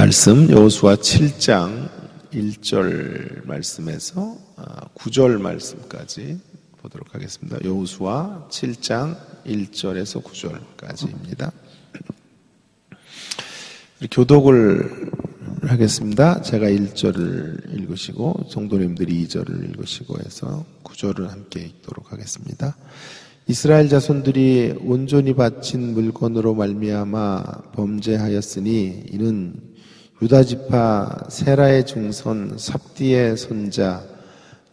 말씀 여호수아 7장 1절 말씀에서 9절 말씀까지 보도록 하겠습니다. 여호수아 7장 1절에서 9절까지입니다. 교독을 하겠습니다. 제가 1절을 읽으시고 성도님들이 2절을 읽으시고 해서 9절을 함께 읽도록 하겠습니다. 이스라엘 자손들이 온전히 바친 물건으로 말미암아 범죄하였으니 이는 유다지파 세라의 증손 삽디의 손자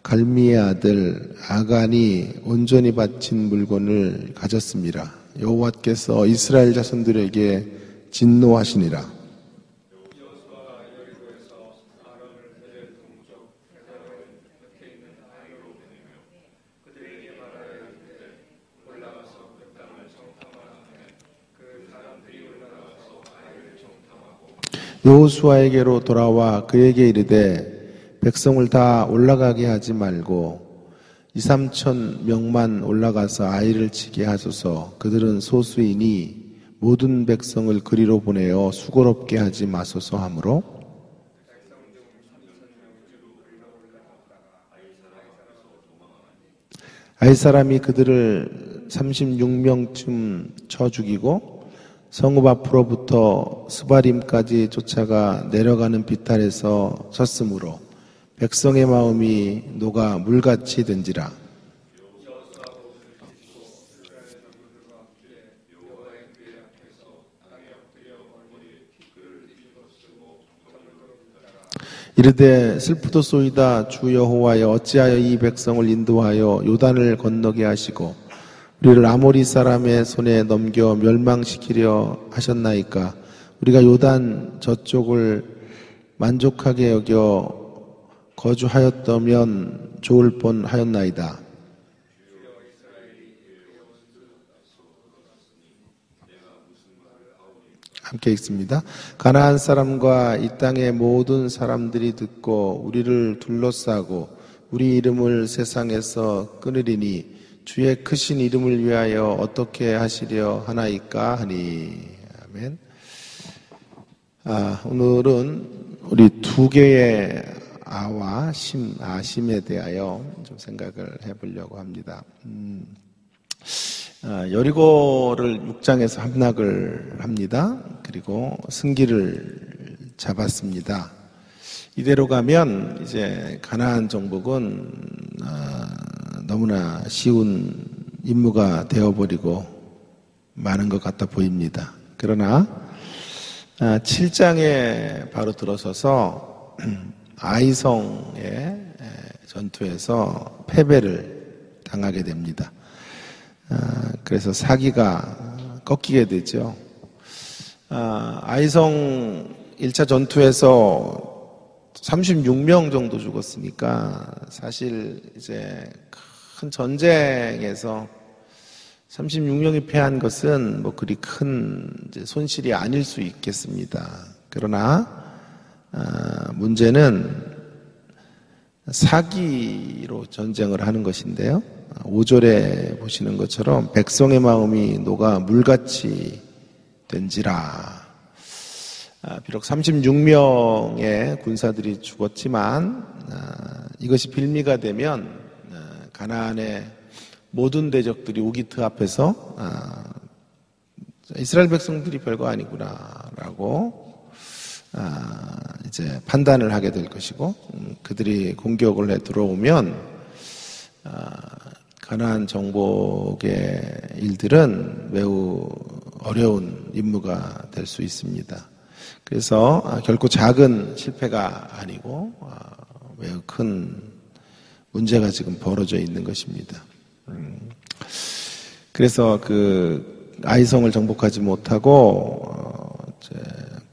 갈미의 아들 아간이 온전히 바친 물건을 가졌습니다. 여호와께서 이스라엘 자손들에게 진노하시니라. 여호수아에게로 돌아와 그에게 이르되 백성을 다 올라가게 하지 말고 2-3천 명만 올라가서 아이를 치게 하소서. 그들은 소수이니 모든 백성을 그리로 보내어 수고롭게 하지 마소서 하므로 아이 사람이 그들을 36명쯤 쳐 죽이고 성읍 앞으로부터 스바림까지 쫓아가 내려가는 비탈에서 섰으므로 백성의 마음이 녹아 물같이 된지라. 이르되 슬프도소이다. 주 여호와여, 어찌하여 이 백성을 인도하여 요단을 건너게 하시고 우리를 아모리 사람의 손에 넘겨 멸망시키려 하셨나이까. 우리가 요단 저쪽을 만족하게 여겨 거주하였다면 좋을 뻔하였나이다. 함께 읽습니다. 가나안 사람과 이 땅의 모든 사람들이 듣고 우리를 둘러싸고 우리 이름을 세상에서 끊으리니 주의 크신 이름을 위하여 어떻게 하시려 하나이까 하니. 아멘. 오늘은 우리 두 개의 아와 심에 대하여 좀 생각을 해보려고 합니다. 여리고를 6장에서 함락을 합니다. 그리고 승기를 잡았습니다. 이대로 가면 이제 가나안 정복은 너무나 쉬운 임무가 되어버리고 많은 것 같아 보입니다. 그러나 7장에 바로 들어서서 아이성의 전투에서 패배를 당하게 됩니다. 그래서 사기가 꺾이게 되죠. 아이성 1차 전투에서 36명 정도 죽었으니까 사실 이제 큰 전쟁에서 36명이 패한 것은 뭐 그리 큰 손실이 아닐 수 있겠습니다. 그러나 문제는 사기로 전쟁을 하는 것인데요. 5절에 보시는 것처럼 백성의 마음이 녹아 물같이 된지라. 비록 36명의 군사들이 죽었지만 이것이 빌미가 되면 가나안의 모든 대적들이 우기트 앞에서 이스라엘 백성들이 별거 아니구나라고 이제 판단을 하게 될 것이고 그들이 공격을 해 들어오면 가나안 정복의 일들은 매우 어려운 임무가 될 수 있습니다. 그래서 결코 작은 실패가 아니고 매우 큰 문제가 지금 벌어져 있는 것입니다. 그래서 그 아이성을 정복하지 못하고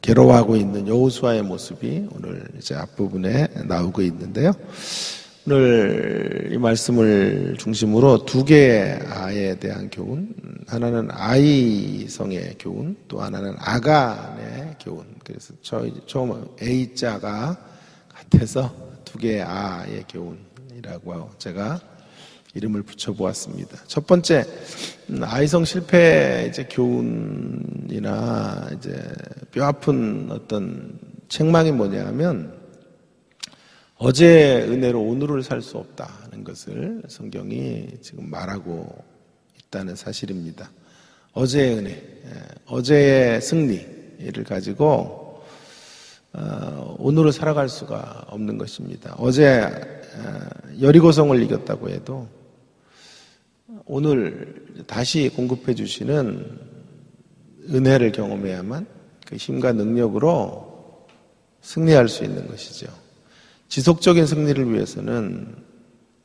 괴로워하고 있는 여호수아의 모습이 오늘 이제 앞부분에 나오고 있는데요. 오늘 이 말씀을 중심으로 두 개의 아에 대한 교훈, 하나는 아이성의 교훈, 또 하나는 아간의 교훈. 그래서 처음 A자가 같아서 두 개의 아의 교훈이라고 제가 이름을 붙여보았습니다. 첫 번째, 아이성 실패 이제 교훈이나 이제 뼈아픈 어떤 책망이 뭐냐 하면 어제의 은혜로 오늘을 살 수 없다는 것을 성경이 지금 말하고 있다는 사실입니다. 어제의 은혜, 어제의 승리를 가지고 오늘을 살아갈 수가 없는 것입니다. 어제 여리고성을 이겼다고 해도 오늘 다시 공급해 주시는 은혜를 경험해야만 그 힘과 능력으로 승리할 수 있는 것이죠. 지속적인 승리를 위해서는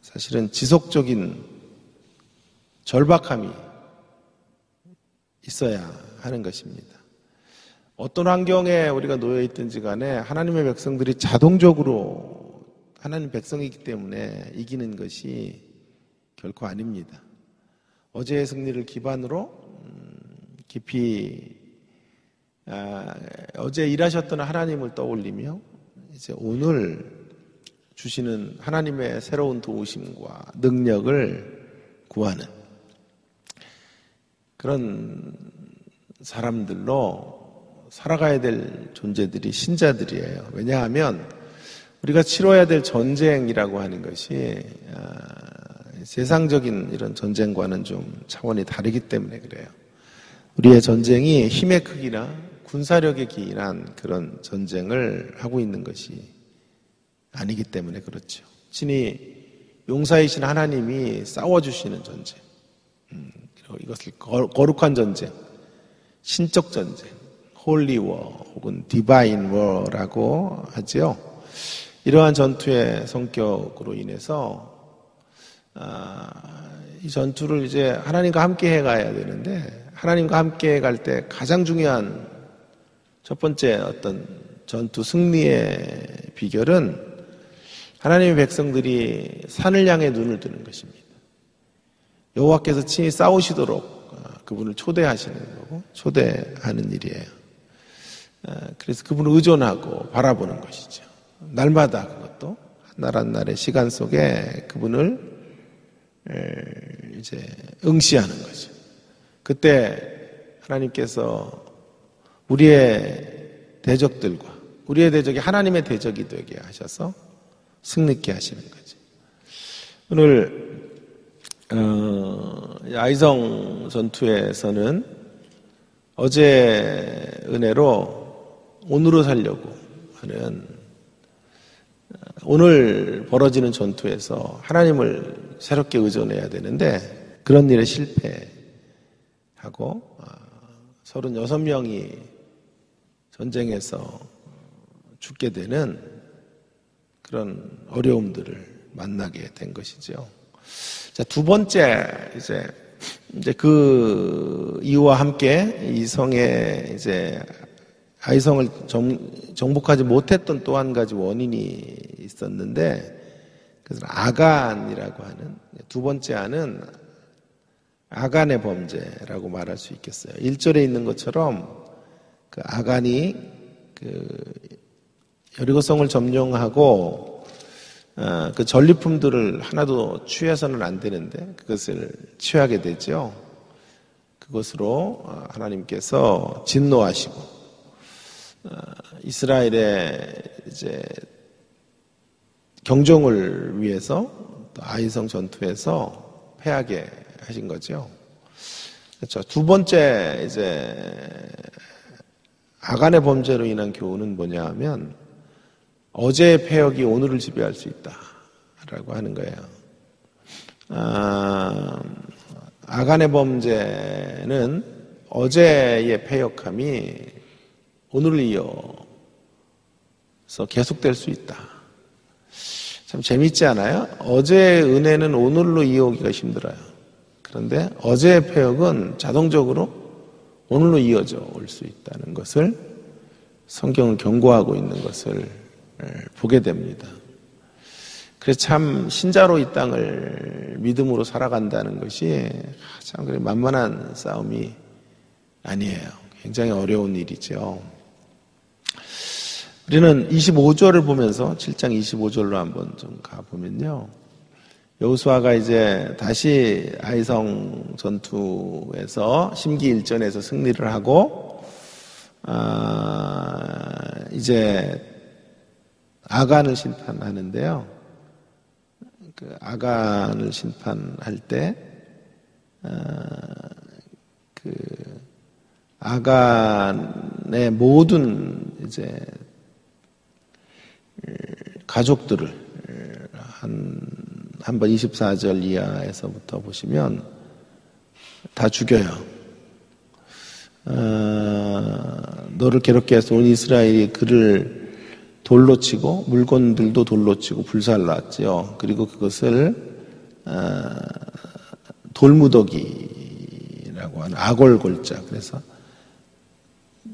사실은 지속적인 절박함이 있어야 하는 것입니다. 어떤 환경에 우리가 놓여 있든지 간에 하나님의 백성들이 자동적으로 하나님 백성이기 때문에 이기는 것이 결코 아닙니다. 어제의 승리를 기반으로 깊이 어제 일하셨던 하나님을 떠올리며 이제 오늘 주시는 하나님의 새로운 도우심과 능력을 구하는 그런 사람들로 살아가야 될 존재들이 신자들이에요. 왜냐하면 우리가 치러야 될 전쟁이라고 하는 것이 세상적인 이런 전쟁과는 좀 차원이 다르기 때문에 그래요. 우리의 전쟁이 힘의 크기나 군사력에 기인한 그런 전쟁을 하고 있는 것이 아니기 때문에 그렇죠. 친히 용사이신 하나님이 싸워주시는 전쟁, 이것을 거룩한 전쟁, 신적 전쟁, 홀리 워 혹은 디바인 워라고 하지요. 이러한 전투의 성격으로 인해서 이 전투를 이제 하나님과 함께 해가야 되는데 하나님과 함께 갈 때 가장 중요한 첫 번째 어떤 전투 승리의 비결은 하나님의 백성들이 산을 향해 눈을 뜨는 것입니다. 여호와께서 친히 싸우시도록 그분을 초대하시는 거고 초대하는 일이에요. 그래서 그분을 의존하고 바라보는 것이죠. 날마다 그것도 한 날 한 날의 시간 속에 그분을 이제 응시하는 거죠. 그때 하나님께서 우리의 대적들과 우리의 대적이 하나님의 대적이 되게 하셔서 승리케 하시는 거죠. 오늘 아이성 전투에서는 어제 은혜로 오늘을 살려고 하는 오늘 벌어지는 전투에서 하나님을 새롭게 의존해야 되는데 그런 일에 실패하고 36명이 전쟁에서 죽게 되는 그런 어려움들을 만나게 된 것이죠. 자, 두 번째 이제 그 이유와 함께 이 성에 이제 아이성을 정복하지 못했던 또 한 가지 원인이 있었는데 그것은 아간이라고 하는 두 번째 안은 아간의 범죄라고 말할 수 있겠어요. 1절에 있는 것처럼 그 아간이 그 여리고성을 점령하고 그 전리품들을 하나도 취해서는 안 되는데 그것을 취하게 되죠. 그것으로 하나님께서 진노하시고 이스라엘의 이제 경종을 위해서 또 아이성 전투에서 패하게 하신 거죠. 그렇죠. 두 번째 이제 아간의 범죄로 인한 교훈은 뭐냐 하면 어제의 패역이 오늘을 지배할 수 있다라고 하는 거예요. 아간의 범죄는 어제의 패역함이 오늘을 이어서 계속될 수 있다. 참 재밌지 않아요? 어제의 은혜는 오늘로 이어오기가 힘들어요. 그런데 어제의 패역은 자동적으로 오늘로 이어져 올 수 있다는 것을 성경은 경고하고 있는 것을 보게 됩니다. 그래서 참 신자로 이 땅을 믿음으로 살아간다는 것이 참 그래 만만한 싸움이 아니에요. 굉장히 어려운 일이죠. 우리는 25절을 보면서 7장 25절로 한번 좀 가보면요. 여호수아가 이제 다시 아이성 전투에서 심기일전에서 승리를 하고 이제 아간을 심판하는데요. 그 아간을 심판할 때, 그 아간의 모든 이제 가족들을 한번 24절 이하에서부터 보시면 다 죽여요. 너를 괴롭게 해서 온 이스라엘이 그를 돌로 치고 물건들도 돌로 치고 불살랐지요. 그리고 그것을 돌무더기라고 하는 아골골짝, 그래서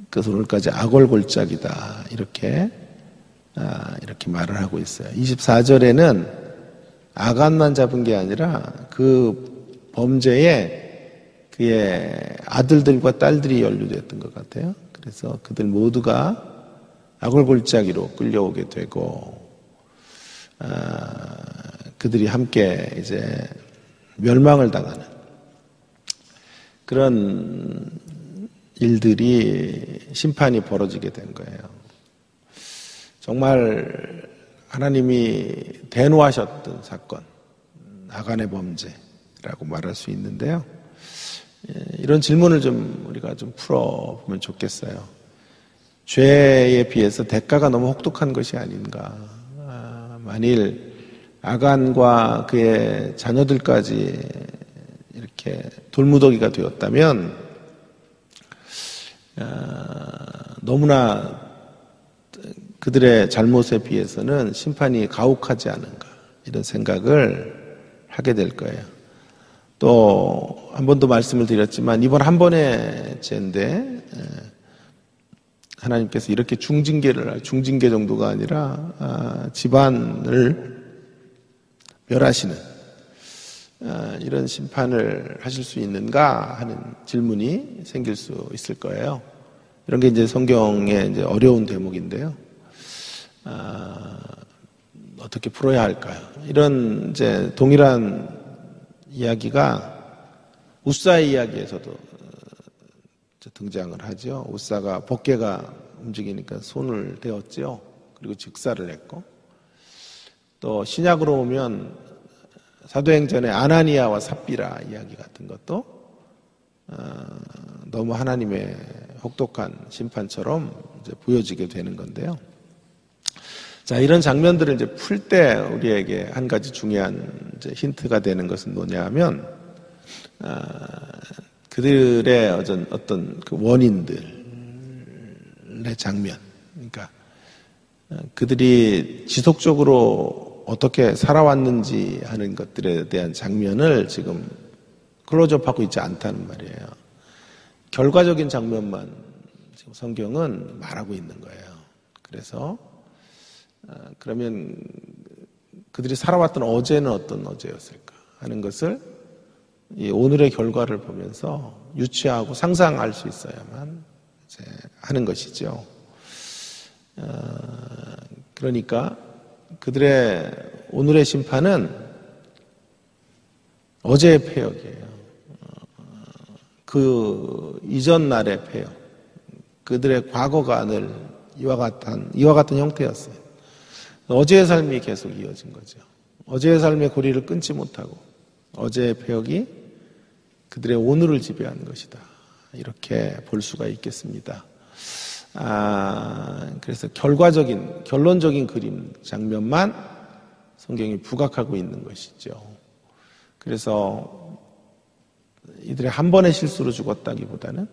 그 돌까지 아골골짝이다 이렇게 말을 하고 있어요. 24절에는 아간만 잡은 게 아니라 그 범죄에 그의 아들들과 딸들이 연루됐던 것 같아요. 그래서 그들 모두가 아골골짜기로 끌려오게 되고, 그들이 함께 이제 멸망을 당하는 그런 일들이 심판이 벌어지게 된 거예요. 정말 하나님이 대노하셨던 사건, 아간의 범죄라고 말할 수 있는데요. 이런 질문을 우리가 풀어보면 좋겠어요. 죄에 비해서 대가가 너무 혹독한 것이 아닌가. 만일 아간과 그의 자녀들까지 이렇게 돌무더기가 되었다면 너무나 그들의 잘못에 비해서는 심판이 가혹하지 않은가, 이런 생각을 하게 될 거예요. 또 한 번도 말씀을 드렸지만 이번 한 번의 죄인데 하나님께서 이렇게 중징계 정도가 아니라 집안을 멸하시는 이런 심판을 하실 수 있는가 하는 질문이 생길 수 있을 거예요. 이런 게 이제 성경의 이제 어려운 대목인데요. 어떻게 풀어야 할까요? 이런 이제 동일한 이야기가 우사의 이야기에서도 등장을 하죠. 우사가 법궤가 움직이니까 손을 대었죠. 그리고 즉사를 했고, 또 신약으로 오면 사도행전의 아나니아와 삽비라 이야기 같은 것도 너무 하나님의 혹독한 심판처럼 이제 보여지게 되는 건데요. 자, 이런 장면들을 이제 풀 때 우리에게 한 가지 중요한 이제 힌트가 되는 것은 뭐냐면, 그들의 어떤 그 원인들의 장면, 그러니까 그들이 지속적으로 어떻게 살아왔는지 하는 것들에 대한 장면을 지금 클로즈업하고 있지 않다는 말이에요. 결과적인 장면만 지금 성경은 말하고 있는 거예요. 그래서 그러면 그들이 살아왔던 어제는 어떤 어제였을까 하는 것을 이 오늘의 결과를 보면서 유추하고 상상할 수 있어야만 이제 하는 것이죠. 그러니까 그들의 오늘의 심판은 어제의 패역이에요. 그 이전 날의 패역, 그들의 과거가 늘 이와 같은 형태였어요. 어제의 삶이 계속 이어진 거죠. 어제의 삶의 고리를 끊지 못하고 어제의 패역이 그들의 오늘을 지배하는 것이다. 이렇게 볼 수가 있겠습니다. 그래서 결론적인 그림, 장면만 성경이 부각하고 있는 것이죠. 그래서 이들의 한 번의 실수로 죽었다기보다는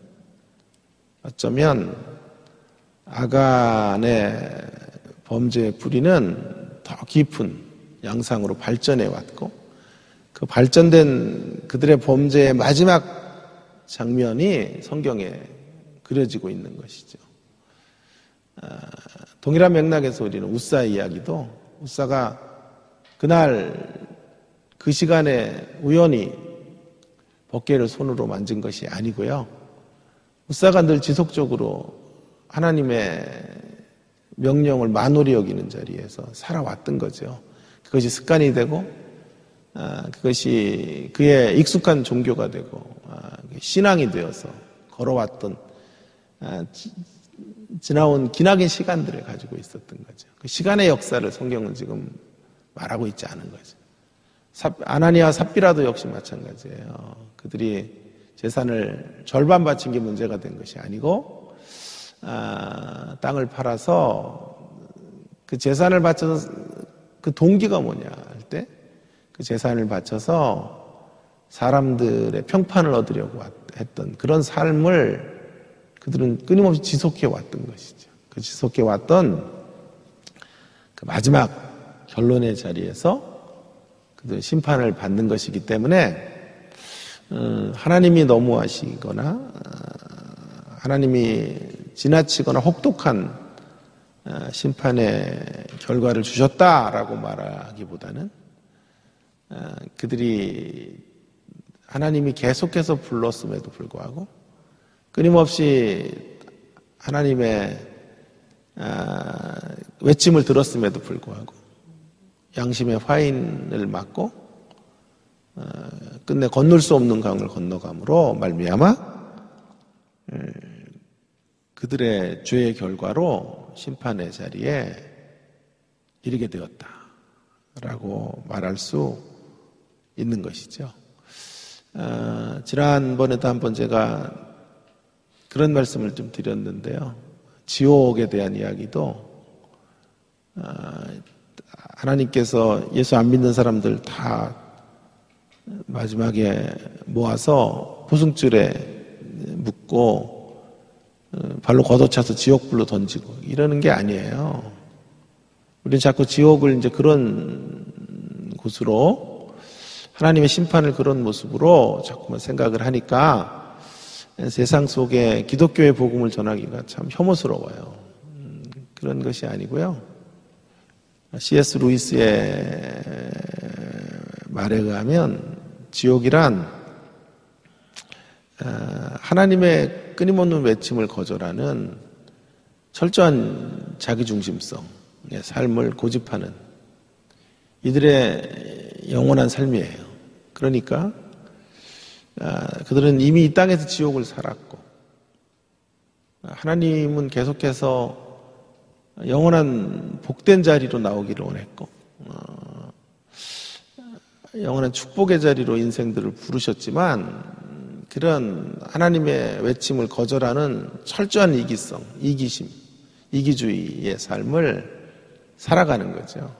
어쩌면 아간의 범죄의 뿌리는 더 깊은 양상으로 발전해 왔고, 그 발전된 그들의 범죄의 마지막 장면이 성경에 그려지고 있는 것이죠. 동일한 맥락에서 우리는 우사의 이야기도, 우사가 그날 그 시간에 우연히 법궤를 손으로 만진 것이 아니고요. 우사가 늘 지속적으로 하나님의 명령을 만홀히 여기는 자리에서 살아왔던 거죠. 그것이 습관이 되고, 그것이 그의 익숙한 종교가 되고, 신앙이 되어서 걸어왔던 지나온 기나긴 시간들을 가지고 있었던 거죠. 그 시간의 역사를 성경은 지금 말하고 있지 않은 거죠. 아나니아와 삽비라도 역시 마찬가지예요. 그들이 재산을 절반 바친 게 문제가 된 것이 아니고 땅을 팔아서 그 재산을 바쳐서 그 동기가 뭐냐 할 때 그 재산을 바쳐서 사람들의 평판을 얻으려고 했던 그런 삶을 그들은 끊임없이 지속해 왔던 것이죠. 그 지속해 왔던 그 마지막 결론의 자리에서 그들은 심판을 받는 것이기 때문에 하나님이 너무하시거나 하나님이 지나치거나 혹독한 심판의 결과를 주셨다라고 말하기보다는 그들이 하나님이 계속해서 불렀음에도 불구하고 끊임없이 하나님의 외침을 들었음에도 불구하고 양심의 화인을 맞고 끝내 건널 수 없는 강을 건너감으로 말미암아 그들의 죄의 결과로 심판의 자리에 이르게 되었다라고 말할 수 있는 것이죠. 지난번에도 한번 제가 그런 말씀을 좀 드렸는데요. 지옥에 대한 이야기도 하나님께서 예수 안 믿는 사람들 다 마지막에 모아서 포승줄에 묶고 발로 걷어차서 지옥불로 던지고 이러는 게 아니에요. 우리는 자꾸 지옥을 이제 그런 곳으로 하나님의 심판을 그런 모습으로 자꾸만 생각을 하니까 세상 속에 기독교의 복음을 전하기가 참 혐오스러워요. 그런 것이 아니고요. C.S. 루이스의 말에 의하면 지옥이란 하나님의 끊임없는 외침을 거절하는 철저한 자기중심성의 삶을 고집하는 이들의 영원한 삶이에요. 그러니까 그들은 이미 이 땅에서 지옥을 살았고 하나님은 계속해서 영원한 복된 자리로 나오기를 원했고 영원한 축복의 자리로 인생들을 부르셨지만 그런 하나님의 외침을 거절하는 철저한 이기성, 이기심, 이기주의의 삶을 살아가는 거죠.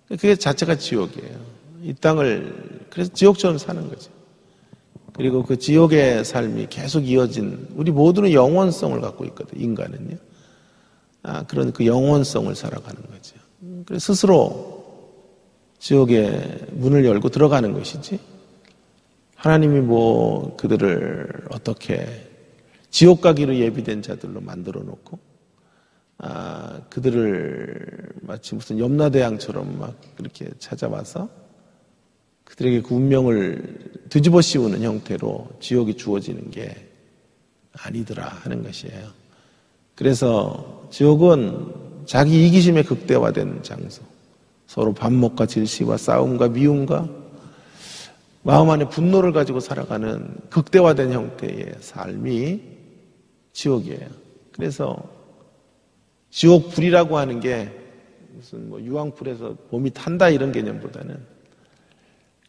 그게 자체가 지옥이에요. 이 땅을 그래서 지옥처럼 사는 거죠. 그리고 그 지옥의 삶이 계속 이어진 우리 모두는 영원성을 갖고 있거든요. 인간은요. 그런 그 영원성을 살아가는 거죠. 그래서 스스로 지옥의 문을 열고 들어가는 것이지 하나님이 뭐 그들을 어떻게 지옥 가기로 예비된 자들로 만들어 놓고 그들을 마치 무슨 염라대왕처럼 막 그렇게 찾아와서 그들에게 그 운명을 뒤집어 씌우는 형태로 지옥이 주어지는 게 아니더라 하는 것이에요. 그래서 지옥은 자기 이기심에 극대화된 장소, 서로 반목과 질시와 싸움과 미움과 마음 안에 분노를 가지고 살아가는 극대화된 형태의 삶이 지옥이에요. 그래서 지옥불이라고 하는 게 무슨 뭐 유황불에서 봄이 탄다 이런 개념보다는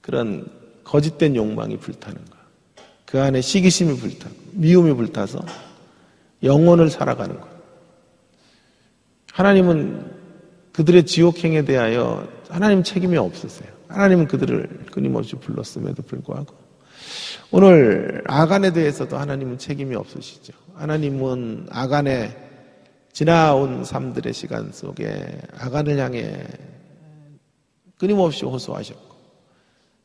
그런 거짓된 욕망이 불타는 거. 그 안에 시기심이 불타고 미움이 불타서 영혼을 살아가는 거. 하나님은 그들의 지옥행에 대하여 하나님 책임이 없으세요. 하나님은 그들을 끊임없이 불렀음에도 불구하고 오늘 아간에 대해서도 하나님은 책임이 없으시죠. 하나님은 아간의 지나온 삶들의 시간 속에 아간을 향해 끊임없이 호소하셨고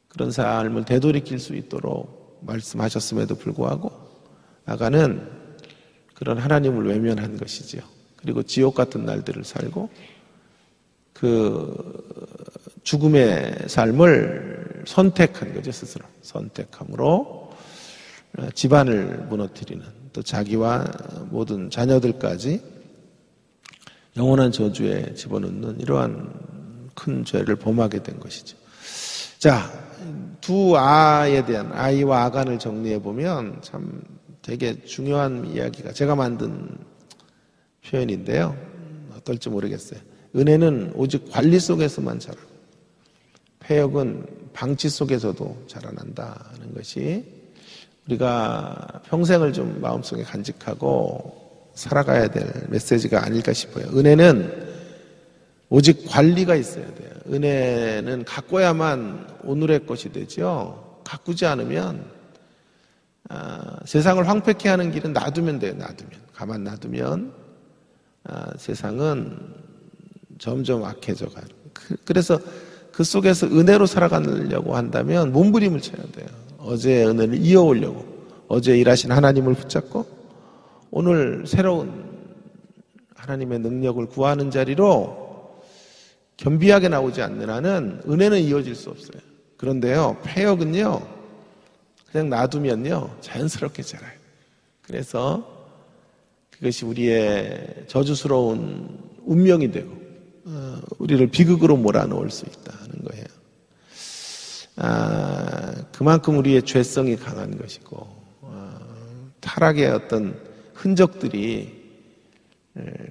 그런 삶을 되돌이킬 수 있도록 말씀하셨음에도 불구하고 아간은 그런 하나님을 외면한 것이지요. 그리고 지옥 같은 날들을 살고 그 죽음의 삶을 선택한 거죠. 스스로 선택함으로 집안을 무너뜨리는 또 자기와 모든 자녀들까지 영원한 저주에 집어넣는 이러한 큰 죄를 범하게 된 것이죠. 자, 두 아에 대한 아이와 아간을 정리해 보면 참 되게 중요한 이야기가 제가 만든 표현인데요. 어떨지 모르겠어요. 은혜는 오직 관리 속에서만 자라고 폐역은 방치 속에서도 자라난다는 것이 우리가 평생을 좀 마음속에 간직하고 살아가야 될 메시지가 아닐까 싶어요. 은혜는 오직 관리가 있어야 돼요. 은혜는 가꿔야만 오늘의 것이 되죠. 가꾸지 않으면 세상을 황폐케 하는 길은 놔두면 돼요. 가만 놔두면 세상은 점점 악해져 가요. 그래서 그 속에서 은혜로 살아가려고 한다면 몸부림을 쳐야 돼요. 어제의 은혜를 이어오려고 어제 일하신 하나님을 붙잡고 오늘 새로운 하나님의 능력을 구하는 자리로 겸비하게 나오지 않는 한은 은혜는 이어질 수 없어요. 그런데요, 폐역은요, 그냥 놔두면요, 자연스럽게 자라요. 그래서 그것이 우리의 저주스러운 운명이 되고, 우리를 비극으로 몰아넣을 수 있다는 거예요. 그만큼 우리의 죄성이 강한 것이고, 타락의 어떤 흔적들이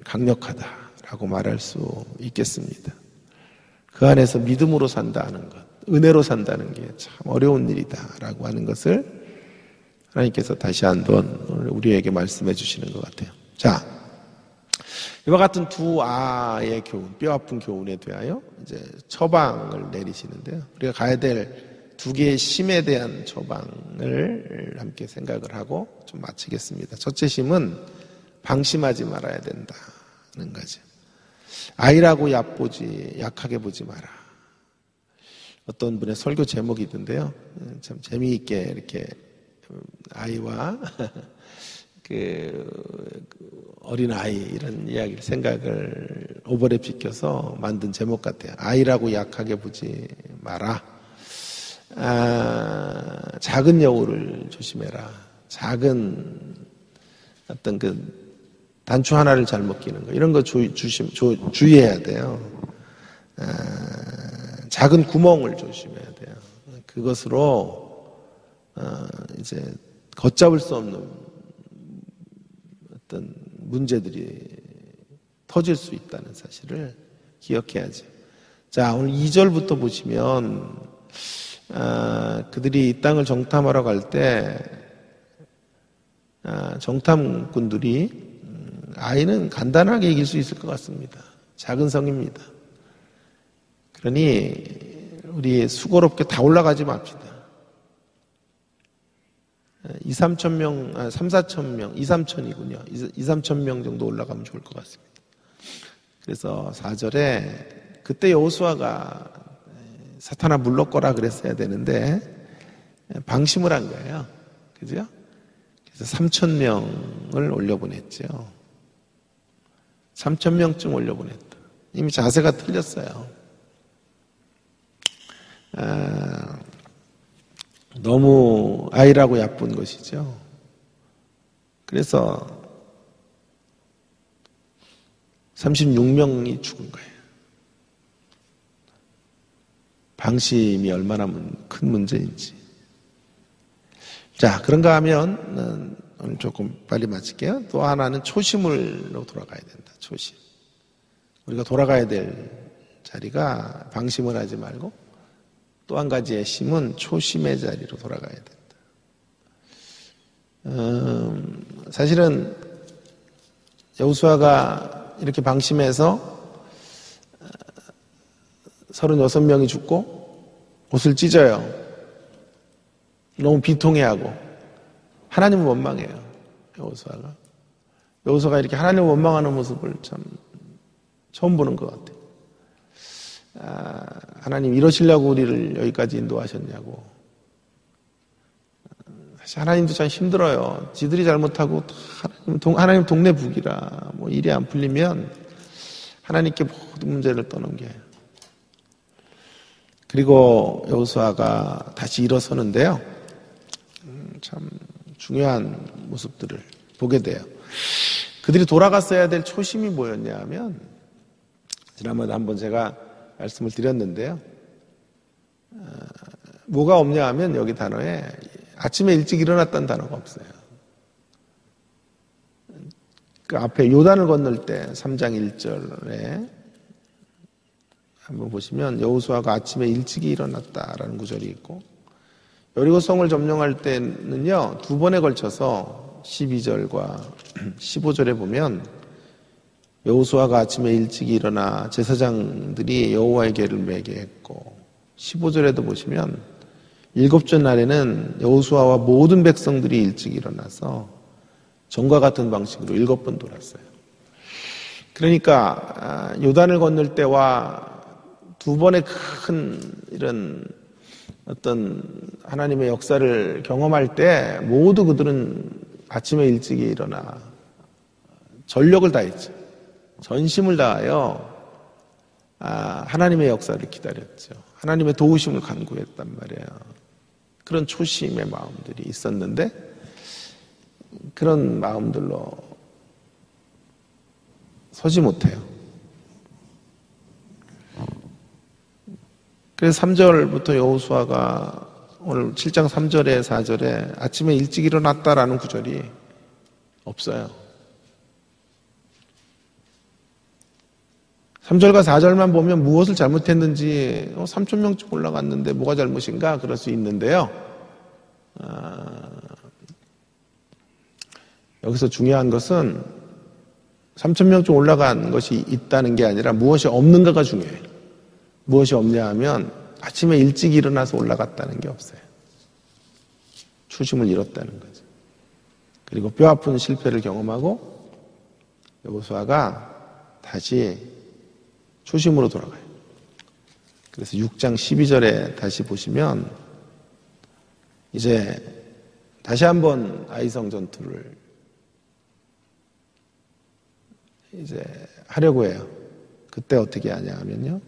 강력하다라고 말할 수 있겠습니다. 그 안에서 믿음으로 산다는 것, 은혜로 산다는 게 참 어려운 일이다라고 하는 것을 하나님께서 다시 한번 오늘 우리에게 말씀해 주시는 것 같아요. 자, 이와 같은 두 아의 교훈, 뼈아픈 교훈에 대하여 이제 처방을 내리시는데요. 우리가 가야 될 두 개의 심에 대한 처방을 함께 생각을 하고 좀 마치겠습니다. 첫째 심은 방심하지 말아야 된다는 거죠. 아이라고 약하게 보지 마라. 어떤 분의 설교 제목이 있던데요. 참 재미있게 이렇게 아이와 어린아이 이런 이야기를 생각을 오버랩 시켜서 만든 제목 같아요. 아이라고 약하게 보지 마라. 작은 여우를 조심해라. 작은 어떤 단추 하나를 잘못 끼는 거 이런 거 주의해야 돼요. 작은 구멍을 조심해야 돼요. 그것으로 이제 걷잡을 수 없는 어떤 문제들이 터질 수 있다는 사실을 기억해야죠. 자, 오늘 2절부터 보시면 그들이 이 땅을 정탐하러 갈 때 정탐꾼들이 아이는 간단하게 이길 수 있을 것 같습니다. 작은 성입니다. 그러니 우리 수고롭게 다 올라가지 맙시다. 2-3천 명, 3-4천 명, 2-3천이군요. 2-3천 정도 올라가면 좋을 것 같습니다. 그래서 4절에 그때 여호수아가 사탄아 물러거라 그랬어야 되는데 방심을 한 거예요. 그죠? 그래서 3,000명을 올려보냈죠. 3,000명쯤 올려보냈다. 이미 자세가 틀렸어요. 너무 아이라고 얕은 것이죠. 그래서 36명이 죽은 거예요. 방심이 얼마나 큰 문제인지. 자, 그런가 하면 오늘 조금 빨리 마칠게요. 또 하나는 초심으로 돌아가야 된다. 초심. 우리가 돌아가야 될 자리가 방심을 하지 말고 또 한 가지의 심은 초심의 자리로 돌아가야 된다. 사실은 여호수아가 이렇게 방심해서 36명이 죽고 옷을 찢어요. 너무 비통해하고 하나님을 원망해요. 여호수아가 이렇게 하나님을 원망하는 모습을 참 처음 보는 것 같아요. 하나님 이러시려고 우리를 여기까지 인도하셨냐고. 사실 하나님도 참 힘들어요. 지들이 잘못하고 하나님 동네 북이라 뭐 일이 안 풀리면 하나님께 모든 문제를 떠넘겨요. 그리고 여호수아가 다시 일어서는데요. 참 중요한 모습들을 보게 돼요. 그들이 돌아갔어야 될 초심이 뭐였냐 하면 지난번에 한번 제가 말씀을 드렸는데요. 뭐가 없냐 하면 여기 단어에 아침에 일찍 일어났다는 단어가 없어요. 그 앞에 요단을 건널 때 3장 1절에 한번 보시면 여호수아가 아침에 일찍이 일어났다라는 구절이 있고, 여리고성을 점령할 때는요 2번에 걸쳐서 12절과 15절에 보면 여호수아가 아침에 일찍이 일어나 제사장들이 여호와의 궤를 매게 했고, 15절에도 보시면 7째 날에는 여호수아와 모든 백성들이 일찍 일어나서 전과 같은 방식으로 7번 돌았어요. 그러니까 요단을 건널 때와 2번의 큰 이런 어떤 하나님의 역사를 경험할 때 모두 그들은 아침에 일찍 일어나 전력을 다했죠. 전심을 다하여 하나님의 역사를 기다렸죠. 하나님의 도우심을 간구했단 말이에요. 그런 초심의 마음들이 있었는데 그런 마음들로 서지 못해요. 그래서 3절부터 여호수아가 오늘 7장 3절에 4절에 아침에 일찍 일어났다라는 구절이 없어요. 3절과 4절만 보면 무엇을 잘못했는지 3,000명쯤 올라갔는데 뭐가 잘못인가 그럴 수 있는데요. 여기서 중요한 것은 3,000명쯤 올라간 것이 있다는 게 아니라 무엇이 없는가가 중요해요. 무엇이 없냐 하면 아침에 일찍 일어나서 올라갔다는 게 없어요. 초심을 잃었다는 거죠. 그리고 뼈아픈 실패를 경험하고 여호수아가 다시 초심으로 돌아가요. 그래서 6장 12절에 다시 보시면 이제 다시 한번 아이성 전투를 이제 하려고 해요. 그때 어떻게 하냐 하면요.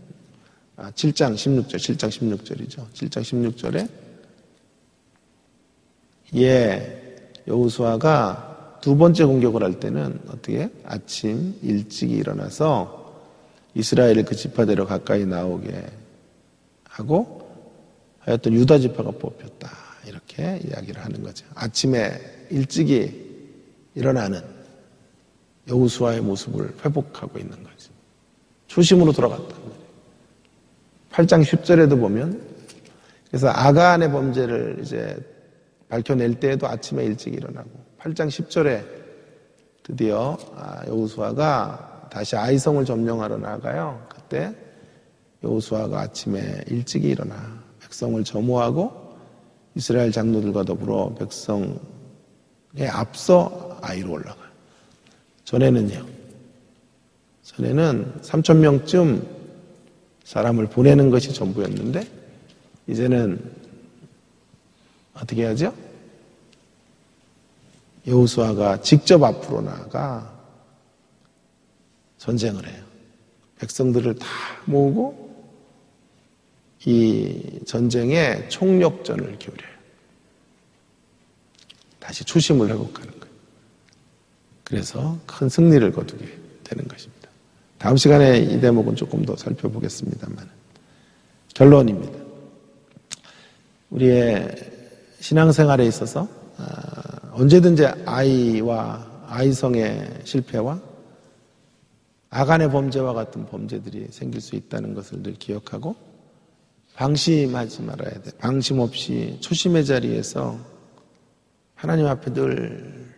7장 16절이죠. 7장 16절에 여호수아가 2번째 공격을 할 때는 어떻게? 아침 일찍 일어나서 이스라엘을 그 지파대로 가까이 나오게 하고 하여튼 유다 지파가 뽑혔다. 이렇게 이야기를 하는 거죠. 아침에 일찍이 일어나는 여호수아의 모습을 회복하고 있는 거죠. 초심으로 돌아갔다는 거예요. 8장 10절에도 보면 그래서 아간의 범죄를 이제 밝혀낼 때에도 아침에 일찍 일어나고 8장 10절에 드디어 여호수아가 다시 아이성을 점령하러 나가요. 그때 여호수아가 아침에 일찍 일어나 백성을 점호하고 이스라엘 장로들과 더불어 백성에 앞서 아이로 올라가요. 전에는 3,000명쯤 사람을 보내는 것이 전부였는데 이제는 어떻게 하죠? 여호수아가 직접 앞으로 나가 전쟁을 해요. 백성들을 다 모으고 이 전쟁에 총력전을 기울여요. 다시 초심을 회복하는 거예요. 그래서 큰 승리를 거두게 되는 것입니다. 다음 시간에 이 대목은 조금 더 살펴보겠습니다만 결론입니다. 우리의 신앙생활에 있어서 언제든지 아이와 아이성의 실패와 아간의 범죄와 같은 범죄들이 생길 수 있다는 것을 늘 기억하고 방심하지 말아야 돼. 방심 없이 초심의 자리에서 하나님 앞에 늘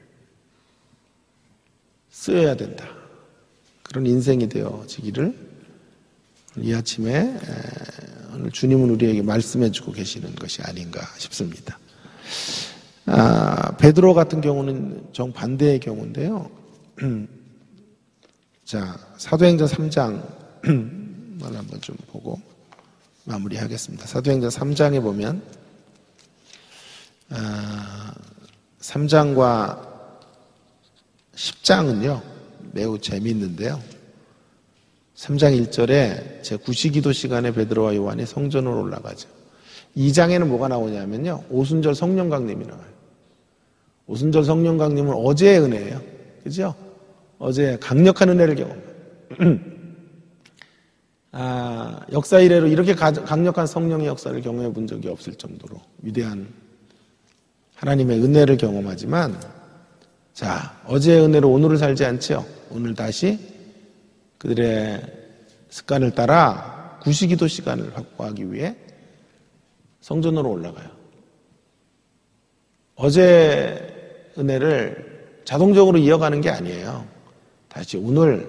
쓰여야 된다. 그런 인생이 되어지기를 이 아침에 오늘 주님은 우리에게 말씀해 주고 계시는 것이 아닌가 싶습니다. 베드로 같은 경우는 정반대의 경우인데요. 자, 사도행전 3장만 한번 좀 보고 마무리하겠습니다. 사도행전 3장에 보면 3장과 10장은요 매우 재미있는데요. 3장 1절에 제9시기도 시간에 베드로와 요한이 성전으로 올라가죠. 2장에는 뭐가 나오냐면요. 오순절 성령 강림이 나와요. 오순절 성령 강림은 어제의 은혜예요. 그죠? 어제 강력한 은혜를 경험해요. 역사 이래로 이렇게 강력한 성령의 역사를 경험해 본 적이 없을 정도로 위대한 하나님의 은혜를 경험하지만 자, 어제의 은혜로 오늘을 살지 않지요. 오늘 다시 그들의 습관을 따라 구시기도 시간을 확보하기 위해 성전으로 올라가요. 어제 은혜를 자동적으로 이어가는 게 아니에요. 다시 오늘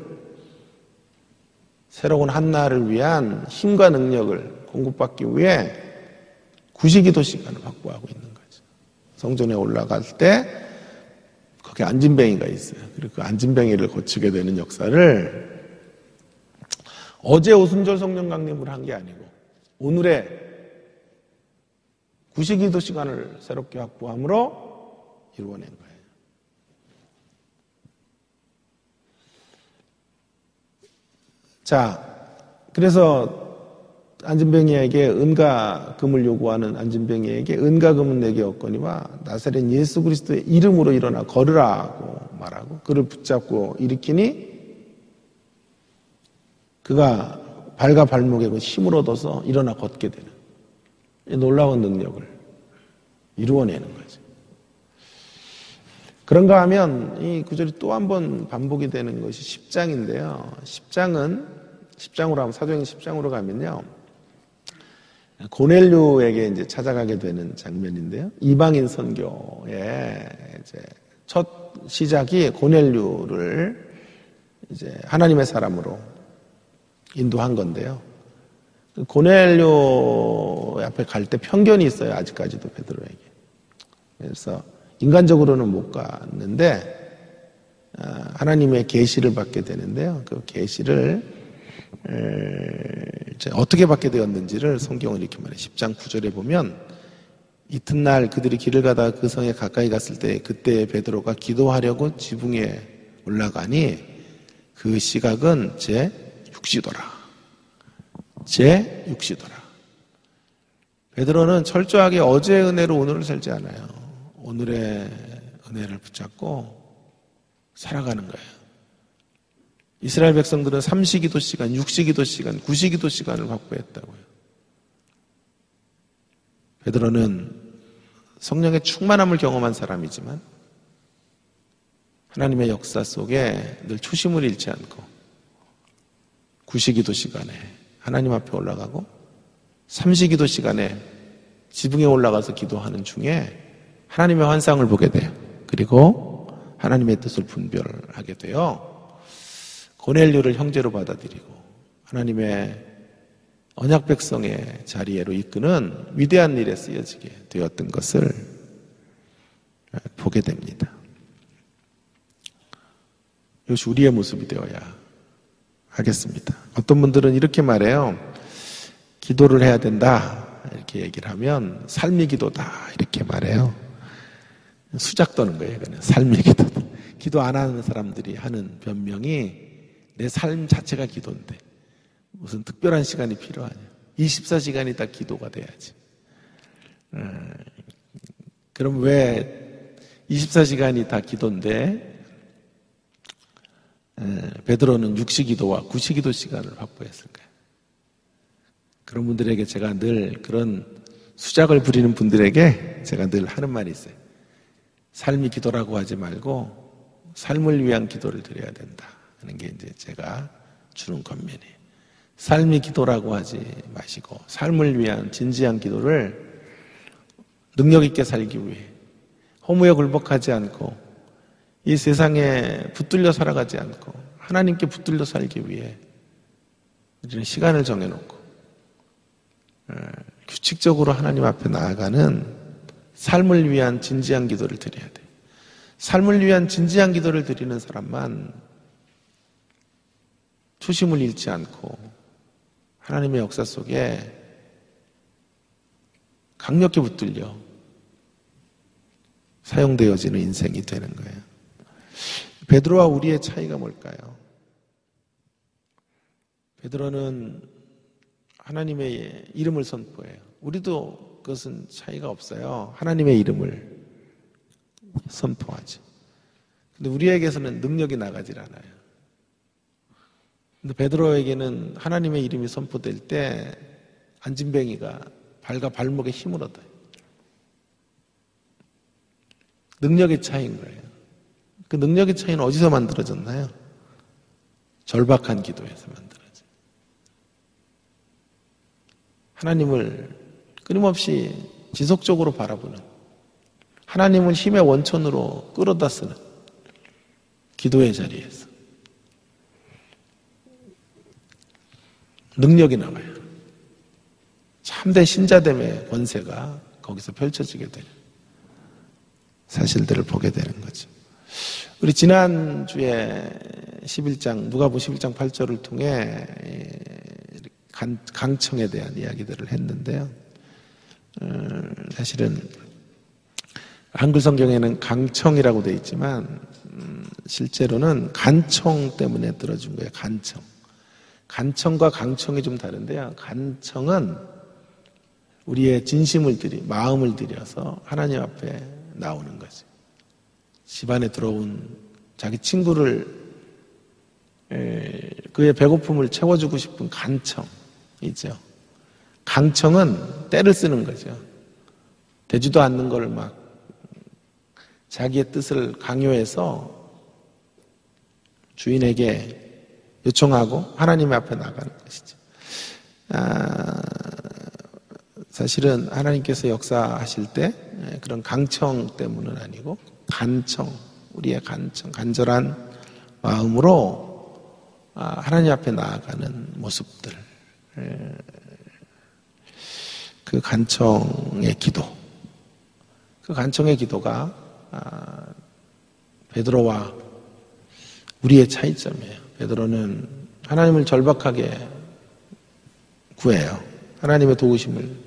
새로운 한날을 위한 힘과 능력을 공급받기 위해 구시기도 시간을 확보하고 있는 거죠. 성전에 올라갈 때 거기 안진뱅이가 있어요. 그리고 그 안진뱅이를 고치게 되는 역사를 어제 오순절 성령 강림을 한 게 아니고 오늘의 구시기도 시간을 새롭게 확보함으로 이루어낸 거예요. 자, 그래서 안진뱅이에게 은가금을 요구하는 안진뱅이에게 은가금은 내게 없거니와 나사렛 예수 그리스도의 이름으로 일어나 걸으라고 말하고 그를 붙잡고 일으키니 그가 발과 발목에 힘을 얻어서 일어나 걷게 되는 놀라운 능력을 이루어내는 거죠. 그런가 하면 이 구절이 또 한 번 반복이 되는 것이 10장인데요. 10장으로 하면 사도행전 10장으로 가면요. 고넬료에게 이제 찾아가게 되는 장면인데요. 이방인 선교의 이제 첫 시작이 고넬료를 이제 하나님의 사람으로 인도한 건데요. 고넬료 앞에 갈 때 편견이 있어요. 아직까지도 베드로에게. 그래서 인간적으로는 못 갔는데 하나님의 계시를 받게 되는데요. 그 계시를 어떻게 받게 되었는지를 성경은 이렇게 말해요. 10장 9절에 보면 이튿날 그들이 길을 가다가 그 성에 가까이 갔을 때 그때 베드로가 기도하려고 지붕에 올라가니 그 시각은 제6시더라. 제6시더라. 베드로는 철저하게 어제의 은혜로 오늘을 살지 않아요. 오늘의 은혜를 붙잡고 살아가는 거예요. 이스라엘 백성들은 3시기도 시간, 6시기도 시간, 9시기도 시간을 확보했다고요. 베드로는 성령의 충만함을 경험한 사람이지만 하나님의 역사 속에 늘 초심을 잃지 않고 9시기도 시간에 하나님 앞에 올라가고 3시기도 시간에 지붕에 올라가서 기도하는 중에 하나님의 환상을 보게 돼요. 그리고 하나님의 뜻을 분별하게 돼요. 고넬료를 형제로 받아들이고 하나님의 언약 백성의 자리에로 이끄는 위대한 일에 쓰여지게 되었던 것을 보게 됩니다. 이것이 우리의 모습이 되어야 하겠습니다. 어떤 분들은 이렇게 말해요. 기도를 해야 된다 이렇게 얘기를 하면 삶이 기도다 이렇게 말해요. 수작 떠는 거예요. 그냥 삶이 기도다. 기도 안 하는 사람들이 하는 변명이 내 삶 자체가 기도인데 무슨 특별한 시간이 필요하냐. 24시간이 다 기도가 돼야지. 그럼 왜 24시간이 다 기도인데 베드로는 6시기도와 9시기도 시간을 확보했을까요? 그런 분들에게 제가 늘 그런 수작을 부리는 분들에게 제가 늘 하는 말이 있어요. 삶이 기도라고 하지 말고 삶을 위한 기도를 드려야 된다 하는 게 이제 제가 주는 권면이에요. 삶이 기도라고 하지 마시고 삶을 위한 진지한 기도를 능력 있게 살기 위해 허무에 굴복하지 않고 이 세상에 붙들려 살아가지 않고 하나님께 붙들려 살기 위해 우리는 시간을 정해놓고 규칙적으로 하나님 앞에 나아가는 삶을 위한 진지한 기도를 드려야 돼요. 삶을 위한 진지한 기도를 드리는 사람만 초심을 잃지 않고 하나님의 역사 속에 강력히 붙들려 사용되어지는 인생이 되는 거예요. 베드로와 우리의 차이가 뭘까요? 베드로는 하나님의 이름을 선포해요. 우리도 그것은 차이가 없어요. 하나님의 이름을 선포하지. 근데 우리에게서는 능력이 나가질 않아요. 근데 베드로에게는 하나님의 이름이 선포될 때 안진뱅이가 발과 발목에 힘을 얻어요. 능력의 차이인 거예요. 그 능력의 차이는 어디서 만들어졌나요? 절박한 기도에서 만들어져요. 하나님을 끊임없이 지속적으로 바라보는, 하나님을 힘의 원천으로 끌어다 쓰는 기도의 자리에서 능력이 나와요. 참된 신자됨의 권세가 거기서 펼쳐지게 되는 사실들을 보게 되는 거죠. 우리 지난주에 11장, 누가복음 11장 8절을 통해 강청에 대한 이야기들을 했는데요. 사실은 한글 성경에는 강청이라고 되어 있지만 실제로는 간청 때문에 들어준 거예요. 간청. 간청과 강청이 좀 다른데요. 간청은 우리의 진심을 마음을 들여서 하나님 앞에 나오는 거죠. 집안에 들어온 자기 친구를 그의 배고픔을 채워주고 싶은 간청이죠. 강청은 때를 쓰는 거죠. 되지도 않는 걸 막 자기의 뜻을 강요해서 주인에게 요청하고 하나님 앞에 나가는 것이죠. 사실은 하나님께서 역사하실 때 그런 강청 때문은 아니고 간청, 우리의 간청, 간절한 마음으로 하나님 앞에 나아가는 모습들, 그 간청의 기도, 그 간청의 기도가 베드로와 우리의 차이점이에요. 베드로는 하나님을 절박하게 구해요. 하나님의 도우심을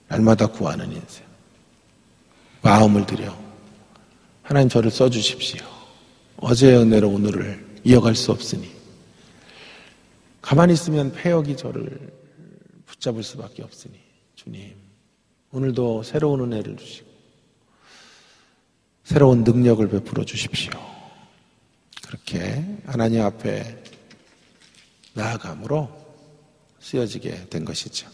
날마다 구하는 인생. 마음을 들여 하나님 저를 써주십시오. 어제의 은혜로 오늘을 이어갈 수 없으니 가만히 있으면 패역이 저를 붙잡을 수밖에 없으니 주님 오늘도 새로운 은혜를 주시고 새로운 능력을 베풀어 주십시오. 그렇게 하나님 앞에 나아감으로 쓰여지게 된 것이죠.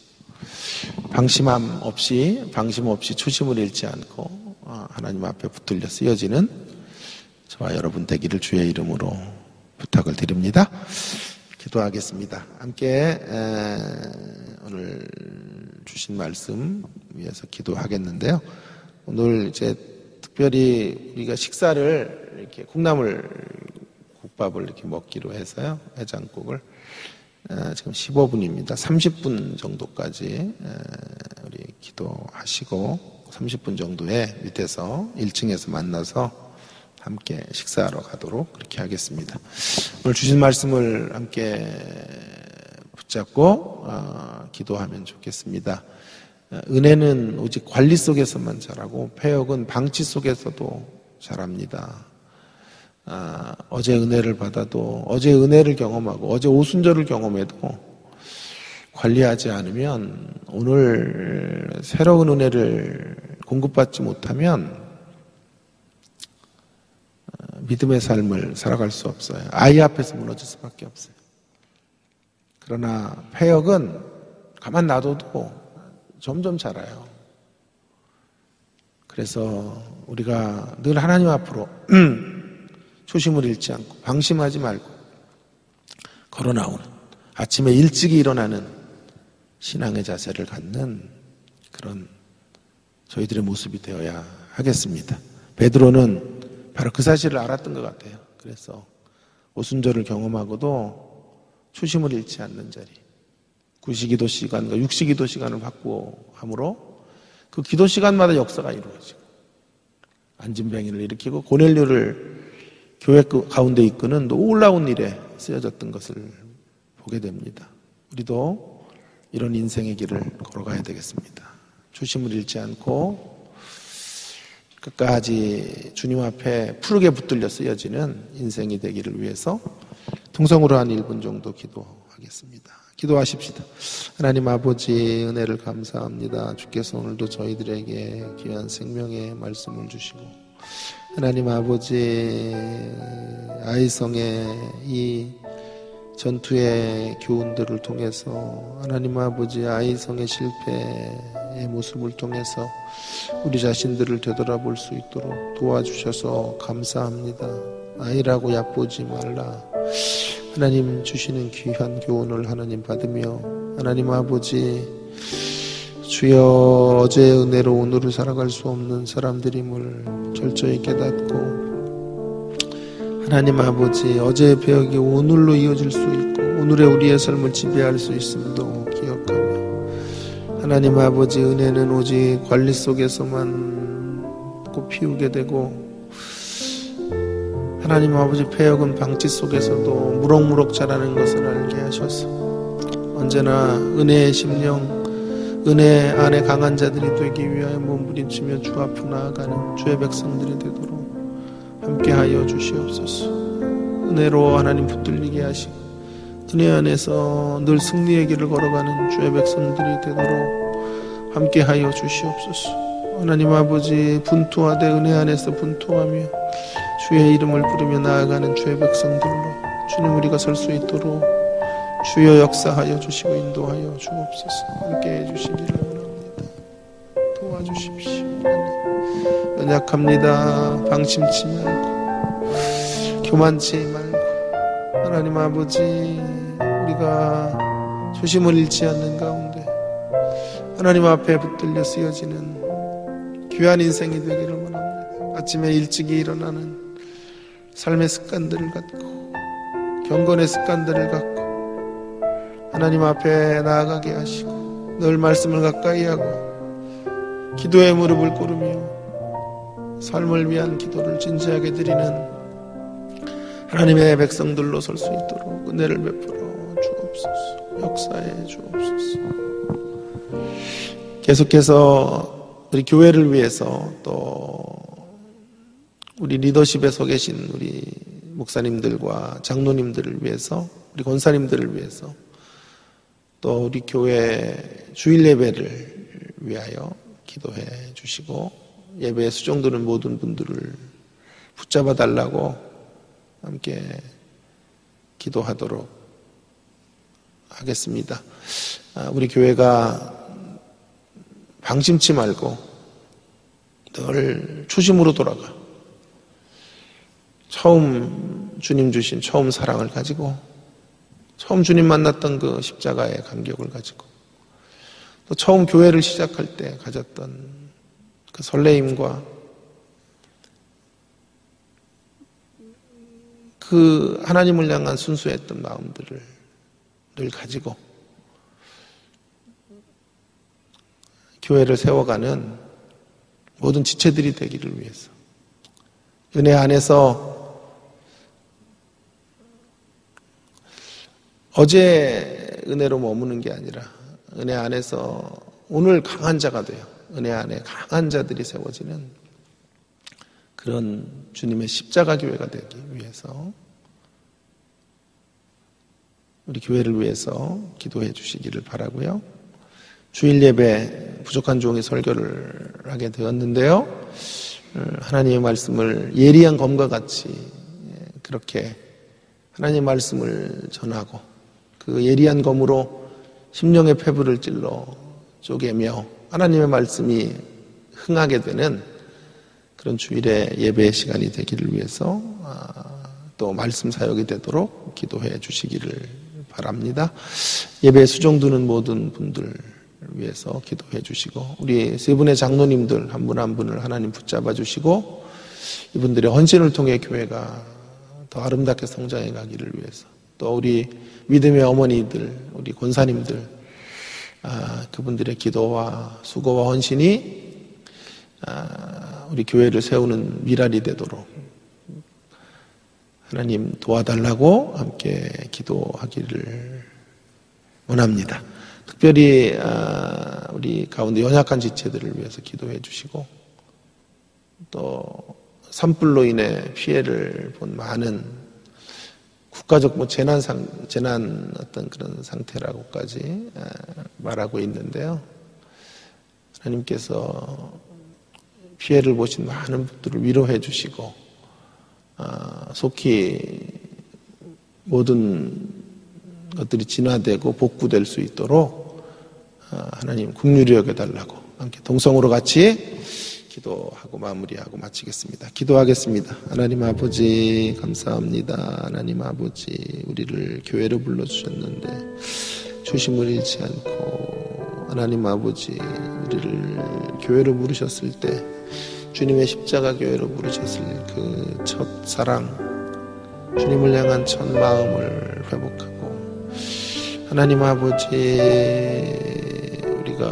방심 없이 초심을 잃지 않고 하나님 앞에 붙들려 쓰여지는 저와 여러분 되기를 주의 이름으로 부탁을 드립니다. 기도하겠습니다. 함께 오늘 주신 말씀 위해서 기도하겠는데요. 오늘 이제 특별히 우리가 식사를 이렇게 국밥을 이렇게 먹기로 해서요. 해장국을 지금 15분입니다. 30분 정도까지 우리 기도하시고 30분 정도에 밑에서 1층에서 만나서 함께 식사하러 가도록 그렇게 하겠습니다. 오늘 주신 말씀을 함께 붙잡고 기도하면 좋겠습니다. 은혜는 오직 관리 속에서만 자라고 패역은 방치 속에서도 자랍니다. 어제 은혜를 받아도 어제 은혜를 경험하고 어제 오순절을 경험해도 관리하지 않으면 오늘 새로운 은혜를 공급받지 못하면 믿음의 삶을 살아갈 수 없어요. 아이 앞에서 무너질 수밖에 없어요. 그러나 패역은 가만 놔둬도 점점 자라요. 그래서 우리가 늘 하나님 앞으로 초심을 잃지 않고 방심하지 말고 걸어 나오는 아침에 일찍이 일어나는 신앙의 자세를 갖는 그런 저희들의 모습이 되어야 하겠습니다. 베드로는 바로 그 사실을 알았던 것 같아요. 그래서 오순절을 경험하고도 초심을 잃지 않는 자리, 구시기도 시간과 육시기도 시간을 확보함으로 그 기도 시간마다 역사가 이루어지고 안진뱅이를 일으키고 고넬료를 교회 가운데 이끄는 놀라운 일에 쓰여졌던 것을 보게 됩니다. 우리도 이런 인생의 길을 걸어가야 되겠습니다. 초심을 잃지 않고 끝까지 주님 앞에 푸르게 붙들려 쓰여지는 인생이 되기를 위해서 통성으로 한 1분 정도 기도하겠습니다. 기도하십시다. 하나님 아버지 은혜를 감사합니다. 주께서 오늘도 저희들에게 귀한 생명의 말씀을 주시고 하나님 아버지 아이성의 이 전투의 교훈들을 통해서 하나님 아버지 아이성의 실패의 모습을 통해서 우리 자신들을 되돌아볼 수 있도록 도와주셔서 감사합니다. 아이라고 얕보지 말라. 하나님 주시는 귀한 교훈을 하나님 받으며 하나님 아버지 주여 어제의 은혜로 오늘을 살아갈 수 없는 사람들임을 철저히 깨닫고 하나님 아버지 어제의 배역이 오늘로 이어질 수 있고 오늘의 우리의 삶을 지배할 수 있음도 기억하며 하나님 아버지 은혜는 오직 관리 속에서만 꽃피우게 되고 하나님 아버지 배역은 방치 속에서도 무럭무럭 자라는 것을 알게 하셔서 언제나 은혜의 심령 은혜 안에 강한 자들이 되기 위하여 몸부림치며 주 앞으로 나아가는 주의 백성들이 되도록 함께하여 주시옵소서. 은혜로 하나님 붙들리게 하시고 은혜 안에서 늘 승리의 길을 걸어가는 주의 백성들이 되도록 함께하여 주시옵소서. 하나님 아버지 분투하되 은혜 안에서 분투하며 주의 이름을 부르며 나아가는 주의 백성들로 주님 우리가 설 수 있도록 주여 역사하여 주시고 인도하여 주옵소서. 함께해 주시기를 원합니다. 도와주십시오. 연약합니다. 방심치 말고 교만치 말고 하나님 아버지 우리가 초심을 잃지 않는 가운데 하나님 앞에 붙들려 쓰여지는 귀한 인생이 되기를 원합니다. 아침에 일찍이 일어나는 삶의 습관들을 갖고 경건의 습관들을 갖고 하나님 앞에 나아가게 하시고 늘 말씀을 가까이 하고 기도의 무릎을 꿇으며 삶을 위한 기도를 진지하게 드리는 하나님의 백성들로 설 수 있도록 은혜를 베풀어 주옵소서. 역사해 주옵소서. 계속해서 우리 교회를 위해서 또 우리 리더십에 서 계신 우리 목사님들과 장로님들을 위해서 우리 권사님들을 위해서 또 우리 교회 주일 예배를 위하여 기도해 주시고 예배에 수종드는 모든 분들을 붙잡아 달라고 함께 기도하도록 하겠습니다. 우리 교회가 방심치 말고 늘 초심으로 돌아가 처음 주님 주신 처음 사랑을 가지고 처음 주님 만났던 그 십자가의 감격을 가지고 또 처음 교회를 시작할 때 가졌던 그 설레임과 그 하나님을 향한 순수했던 마음들을 늘 가지고 교회를 세워가는 모든 지체들이 되기를 위해서 은혜 안에서 어제 은혜로 머무는 게 아니라 은혜 안에서 오늘 강한 자가 돼요. 은혜 안에 강한 자들이 세워지는 그런 주님의 십자가 교회가 되기 위해서 우리 교회를 위해서 기도해 주시기를 바라고요. 주일 예배 부족한 종이 설교를 하게 되었는데요. 하나님의 말씀을 예리한 검과 같이 그렇게 하나님의 말씀을 전하고 그 예리한 검으로 심령의 폐부를 찔러 쪼개며 하나님의 말씀이 흥하게 되는 그런 주일의 예배의 시간이 되기를 위해서 또 말씀 사역이 되도록 기도해 주시기를 바랍니다. 예배에 수종드는 모든 분들 위해서 기도해 주시고 우리 세 분의 장로님들 한 분 한 분을 하나님 붙잡아 주시고 이분들의 헌신을 통해 교회가 더 아름답게 성장해 가기를 위해서 또 우리 믿음의 어머니들 우리 권사님들 그분들의 기도와 수고와 헌신이 우리 교회를 세우는 미랄이 되도록 하나님 도와달라고 함께 기도하기를 원합니다. 특별히 우리 가운데 연약한 지체들을 위해서 기도해 주시고 또 산불로 인해 피해를 본 많은 국가적 재난 어떤 그런 상태라고까지 말하고 있는데요. 하나님께서 피해를 보신 많은 분들을 위로해 주시고 속히 모든 것들이 진화되고 복구될 수 있도록 하나님 긍휼히 여겨달라고 함께 동성으로 같이 기도하고 마무리하고 마치겠습니다. 기도하겠습니다. 하나님 아버지 감사합니다. 하나님 아버지 우리를 교회로 불러주셨는데 초심을 잃지 않고 하나님 아버지 우리를 교회로 부르셨을 때 주님의 십자가 교회로 부르셨을 그 첫 사랑 주님을 향한 첫 마음을 회복하고 하나님 아버지 우리가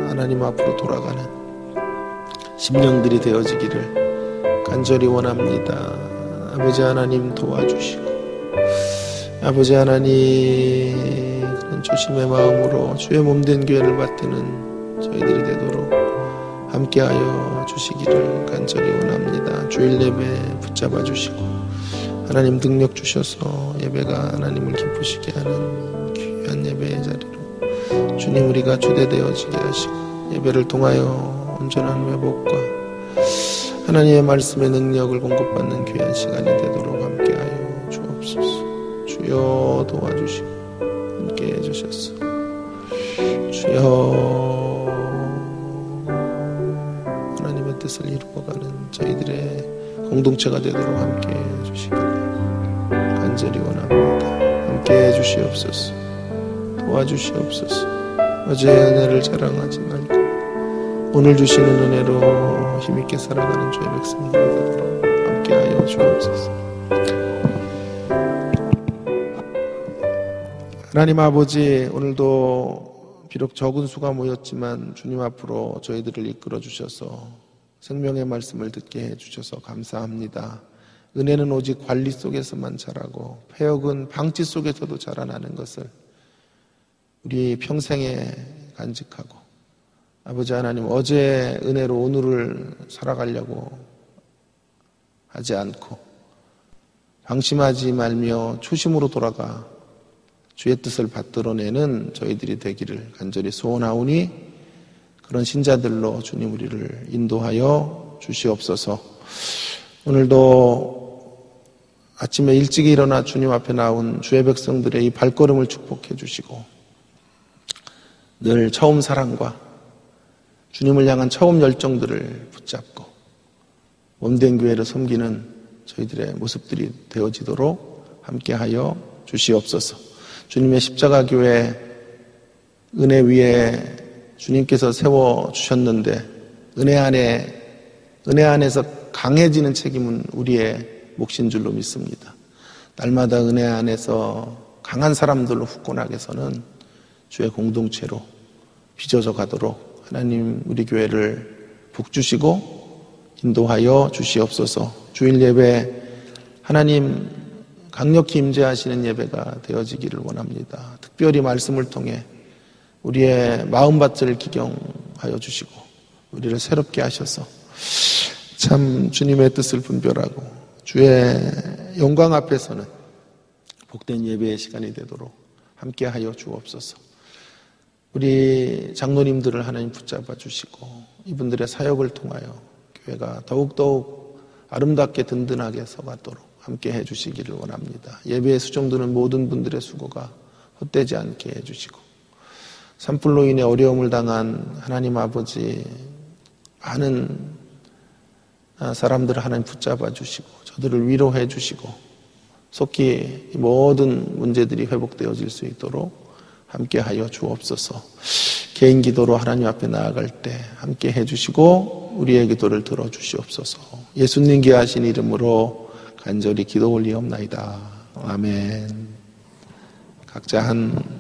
하나님 앞으로 돌아가는 심령들이 되어지기를 간절히 원합니다. 아버지 하나님 도와주시고 아버지 하나님 그런 조심의 마음으로 주의 몸된 교회를 받드는 저희들이 되도록 함께하여 주시기를 간절히 원합니다. 주일 예배 붙잡아 주시고 하나님 능력 주셔서 예배가 하나님을 기쁘시게 하는 귀한 예배의 자리로 주님 우리가 주대되어지게 하시고 예배를 통하여 온전한 회복과 하나님의 말씀의 능력을 공급받는 귀한 시간이 되도록 함께하여 주옵소서. 주여 도와주시고 함께해 주셔서 주여 하나님의 뜻을 이루어가는 저희들의 공동체가 되도록 함께해 주시기를 간절히 원합니다. 함께해 주시옵소서. 도와주시옵소서. 어제의 은혜를 자랑하지 말고 오늘 주시는 은혜로 힘있게 살아가는 주의 백성이 되도록 함께하여 주옵소서. 하나님 아버지 오늘도 비록 적은 수가 모였지만 주님 앞으로 저희들을 이끌어 주셔서 생명의 말씀을 듣게 해주셔서 감사합니다. 은혜는 오직 관리 속에서만 자라고 폐역은 방치 속에서도 자라나는 것을 우리 평생에 간직하고 아버지 하나님 어제의 은혜로 오늘을 살아가려고 하지 않고 방심하지 말며 초심으로 돌아가 주의 뜻을 받들어내는 저희들이 되기를 간절히 소원하오니 그런 신자들로 주님 우리를 인도하여 주시옵소서. 오늘도 아침에 일찍 일어나 주님 앞에 나온 주의 백성들의 이 발걸음을 축복해 주시고 늘 처음 사랑과 주님을 향한 처음 열정들을 붙잡고 몸된 교회를 섬기는 저희들의 모습들이 되어지도록 함께하여 주시옵소서. 주님의 십자가 교회 은혜 위에 주님께서 세워주셨는데 은혜 안에서 강해지는 책임은 우리의 몫인 줄로 믿습니다. 날마다 은혜 안에서 강한 사람들로 후끈하게서는 주의 공동체로 빚어져 가도록 하나님 우리 교회를 복주시고 인도하여 주시옵소서. 주일 예배 하나님 강력히 임재하시는 예배가 되어지기를 원합니다. 특별히 말씀을 통해 우리의 마음밭을 기경하여 주시고 우리를 새롭게 하셔서 참 주님의 뜻을 분별하고 주의 영광 앞에서는 복된 예배의 시간이 되도록 함께하여 주옵소서. 우리 장로님들을 하나님 붙잡아 주시고 이분들의 사역을 통하여 교회가 더욱더욱 아름답게 든든하게 서가도록 함께해 주시기를 원합니다. 예배에 수종드는 모든 분들의 수고가 헛되지 않게 해주시고 산불로 인해 어려움을 당한 하나님 아버지 많은 사람들을 하나님 붙잡아 주시고 저들을 위로해 주시고 속히 모든 문제들이 회복되어질 수 있도록 함께하여 주옵소서. 개인 기도로 하나님 앞에 나아갈 때 함께해 주시고 우리의 기도를 들어주시옵소서. 예수님 귀하신 이름으로 간절히 기도 올리옵나이다. 아멘. 각자 한